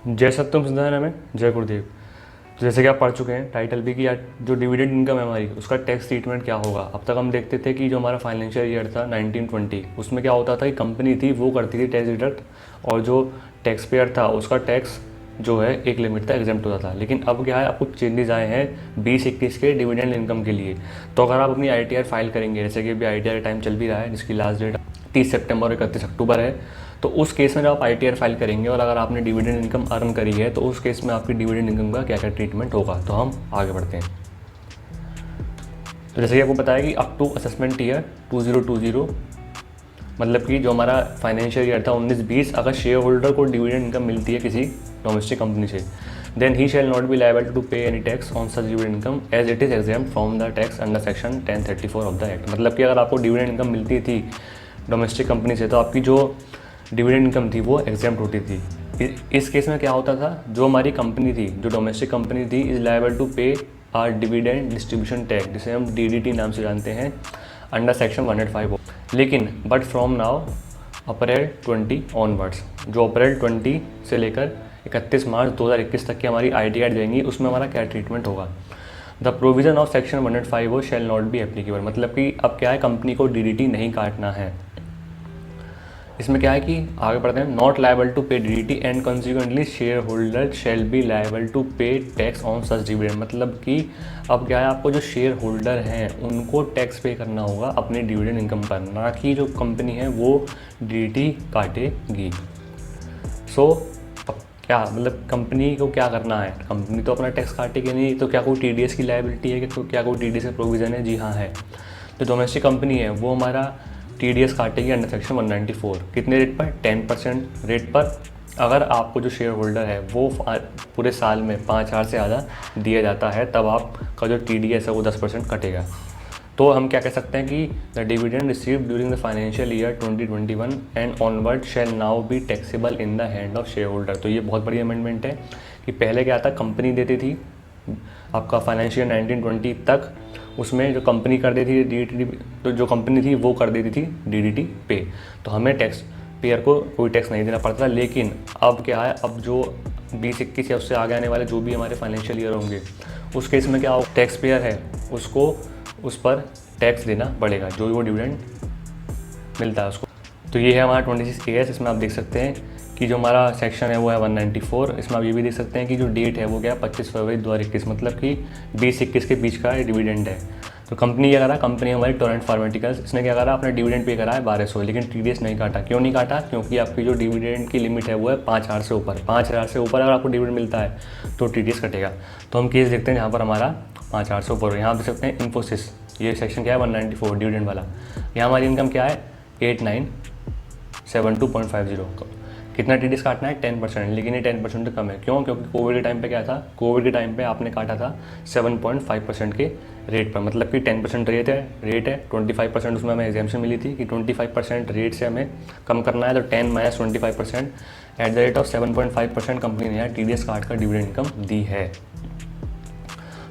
जय सत्यम संधान में जय गुरुदेव। तो जैसे कि आप पढ़ चुके हैं टाइटल भी कि यार जो डिविडेंड इनकम है हमारी उसका टैक्स ट्रीटमेंट क्या होगा। अब तक हम देखते थे कि जो हमारा फाइनेंशियल ईयर था 1920 उसमें क्या होता था कि कंपनी थी वो करती थी टैक्स डिडक्ट और जो टैक्स पेयर था उसका टैक्स जो है एक लिमिट तक एग्जेम्प्ट होता था। लेकिन अब क्या है, अब कुछ चेंजेस आए हैं 2021 के डिविडेंड इनकम के लिए। तो अगर आप अपनी ITR फाइल करेंगे, जैसे कि अभी ITR टाइम चल भी रहा है जिसकी लास्ट डेट 30 सितंबर और 31 अक्टूबर है, तो उस केस में जब आप ITR फाइल करेंगे और अगर आपने डिविडेंड इनकम अर्न करी है तो उस केस में आपकी डिविडेंड इनकम का क्या क्या ट्रीटमेंट होगा। तो हम आगे बढ़ते हैं। तो जैसे कि आपको पता है कि अप टू असेसमेंट ईयर 2020 मतलब कि जो हमारा फाइनेंशियल ईयर था 19-20, अगर शेयर होल्डर को डिविडेंड इनकम मिलती है किसी डोमेस्टिक कंपनी से, then he shall not be liable to pay any tax on such dividend income as it is exempt from the tax under section 1034 of the act. मतलब कि अगर आपको dividend income मिलती थी डोमेस्टिक कंपनी से तो आपकी जो डिविडेंड इनकम थी वो एग्जाम्प्ट होती थी। इस केस में क्या होता था, जो हमारी कंपनी थी, जो डोमेस्टिक कंपनी थी, इज लायबल टू पे आर डिविडेंड डिस्ट्रीब्यूशन टैक्स, जिसे हम DDT नाम से जानते हैं, अंडर सेक्शन 105। लेकिन but from now April 20 onwards, जो अप्रैल 20 से लेकर 31 मार्च 2021 तक की हमारी ITR जाएंगी, उसमें हमारा क्या ट्रीटमेंट होगा। The provision of section 105 shell not be applicable. मतलब कि अब क्या है, कंपनी को DDT नहीं काटना है। इसमें क्या है कि आगे बढ़ते हैं, not liable to pay DDT and consequently share holder shall be liable to pay tax on such dividend. मतलब कि अब क्या है, आपको जो शेयर होल्डर हैं उनको टैक्स पे करना होगा अपनी डिविडेंड इनकम पर, ना कि जो कंपनी है वो DDT काटेगी। सो अब क्या मतलब कंपनी को क्या करना है, कंपनी तो अपना टैक्स काटेगी नहीं, तो क्या कोई TDS की लायबिलिटी है कि क्या कोई TDS का प्रोविज़न है? जी हाँ है। जो डोमेस्टिक कंपनी है वो हमारा TDS काटेगी अंडर सेक्शन 194। कितने रेट पर? 10% रेट पर। अगर आपको जो शेयर होल्डर है वो पूरे साल में 5,000 से ज़्यादा दिया जाता है तब आपका जो TDS है वो 10% कटेगा। तो हम क्या कह सकते हैं कि the dividend received during the financial year 2021 and onward shell now be taxable in the hand of share holder. तो ये बहुत बड़ी अमेंडमेंट है कि पहले क्या था, कंपनी देती थी आपका फाइनेंशियल 1920 तक, उसमें जो कंपनी कर देती थी DDT, तो जो कंपनी थी वो कर देती थी DDT पे, तो हमें टैक्स पेयर को कोई टैक्स नहीं देना पड़ता। लेकिन अब क्या है, अब जो 2021 या उससे आगे आने वाले जो भी हमारे फाइनेंशियल ईयर होंगे उस केस में क्या हो, टैक्स पेयर है उसको उस पर टैक्स देना पड़ेगा जो वो डिविडेंड मिलता है उसको। तो ये है हमारा 26 AS। इसमें आप देख सकते हैं कि जो हमारा सेक्शन है वो है 194। इसमें आप ये भी देख सकते हैं कि जो डेट है वो क्या है 25 फरवरी 2021, मतलब कि 20-21 के बीच का डिविडेंड है। तो कंपनी क्या करा, कंपनी हमारी टोरेंट फार्मास्यूटिकल्स, इसने क्या करा, अपना डिविडेंड पे करा है 1200, लेकिन TDS नहीं काटा। क्यों नहीं काटा? क्योंकि आपकी जो डिविडेंड की लिमिट है वो है 5,000 से ऊपर। 5,000 से ऊपर अगर आपको डिविडेंड मिलता है तो TDS कटेगा। तो हम केस देखते हैं जहाँ पर हमारा 5,000 से ऊपर। यहाँ देख सकते हैं इन्फोसिस, ये सेक्शन क्या है 194 डिविडेंड वाला। यहाँ हमारी इनकम क्या है 8972.50। कितना TDS काटना है 10%, लेकिन ये 10% तो कम है। क्यों? क्योंकि कोविड के टाइम पे क्या था, कोविड के टाइम पे आपने काटा था 7.5% के रेट पर। मतलब कि 10% रेट है 25% उसमें हमें एग्जाम्पशन मिली थी कि 25% रेट से हमें कम करना है, तो 10 - 25% at the rate of 7.5% company ने TDS काट कर डिविडेंड इनकम दी है।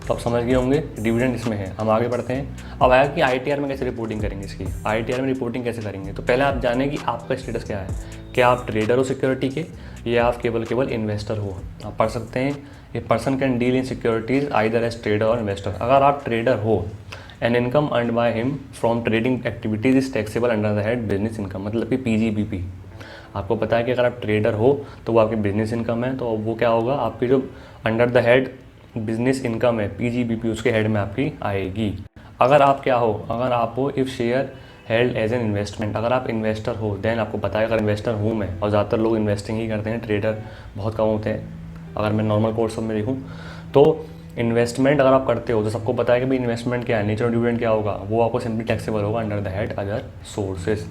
तो आप समझ गए होंगे डिविडेंड इसमें है। हम आगे बढ़ते हैं। अब आया कि ITR में कैसे रिपोर्टिंग करेंगे, इसकी ITR में रिपोर्टिंग कैसे करेंगे। तो पहले आप जानें कि आपका स्टेटस क्या है, क्या आप ट्रेडर हो सिक्योरिटी के या आप केवल इन्वेस्टर हो। आप पढ़ सकते हैं, a person can deal in securities either as trader और इन्वेस्टर। अगर आप ट्रेडर हो and income earned by him from trading activities is taxable under the head business income. मतलब कि PGBP। आपको पता है कि अगर आप ट्रेडर हो तो वो आपकी बिजनेस इनकम है, तो वो क्या होगा, आपकी जो under the head business income है PGBP उसके हेड में आपकी आएगी। अगर आप क्या हो, अगर आप हो if share held as an investment, अगर आप इन्वेस्टर हो देन आपको पता है, अगर इन्वेस्टर हूँ मैं, और ज़्यादातर लोग इन्वेस्टिंग ही करते हैं, ट्रेडर बहुत कम होते हैं अगर मैं नॉर्मल कोर्स में देखूँ तो। इन्वेस्टमेंट अगर आप करते हो तो सबको पता है कि भाई इन्वेस्टमेंट क्या है, नेचर ऑफ डिविडेंड क्या होगा, वो आपको सिंपली टैक्सेबल होगा under the head other sources.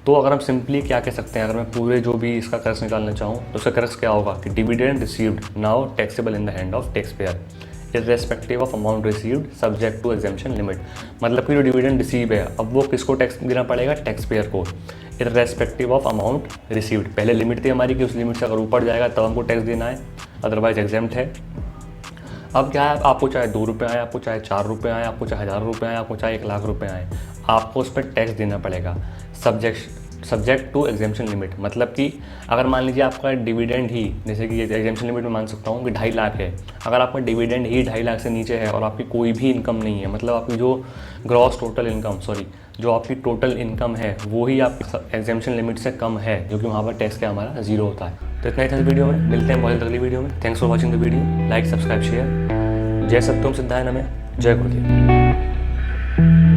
तो अगर हम सिंपली क्या कह सकते हैं, अगर मैं पूरे जो भी इसका क्रक्स निकालना चाहूँ तो उसका क्रक्स क्या होगा कि dividend received now taxable in the hand of tax payer irrespective of amount received subject to exemption limit. मतलब कि जो डिविडेंड रिसीव है अब वो किसको टैक्स देना पड़ेगा, टैक्स पेयर को, इर्रेस्पेक्टिव ऑफ अमाउंट रिसीव्ड। पहले लिमिट थी हमारी कि उस लिमिट से अगर ऊपर जाएगा तब हमको टैक्स देना है, अदरवाइज एग्जेम्प्ट है। अब क्या है, आपको चाहे 2 रुपये आए, आपको चाहे 4 रुपये आए, आपको चाहे 1000 रुपये आए, आपको चाहे 1 लाख रुपये आए, आपको उस पर टैक्स देना पड़ेगा subject subject to exemption limit, मतलब कि अगर मान लीजिए आपका डिविडेंड ही, जैसे कि एग्जामेशन लिमिट में मान सकता हूँ कि 2.5 लाख है, अगर आपका डिविडेंड ही 2.5 लाख से नीचे है और आपकी कोई भी इनकम नहीं है, मतलब आपकी जो ग्रॉस टोटल इनकम, जो आपकी टोटल इनकम है वो ही आपकी एग्जामेशन लिमिट से कम है, क्योंकि वहाँ पर टैक्स क्या हमारा 0 होता है। तो इतना ही था इस वीडियो में, मिलते हैं बहुत जल्द अगली वीडियो में। Thanks for watching the video, like subscribe share. जय सत्यम सिद्धाय नमः, जय गुरुदेव।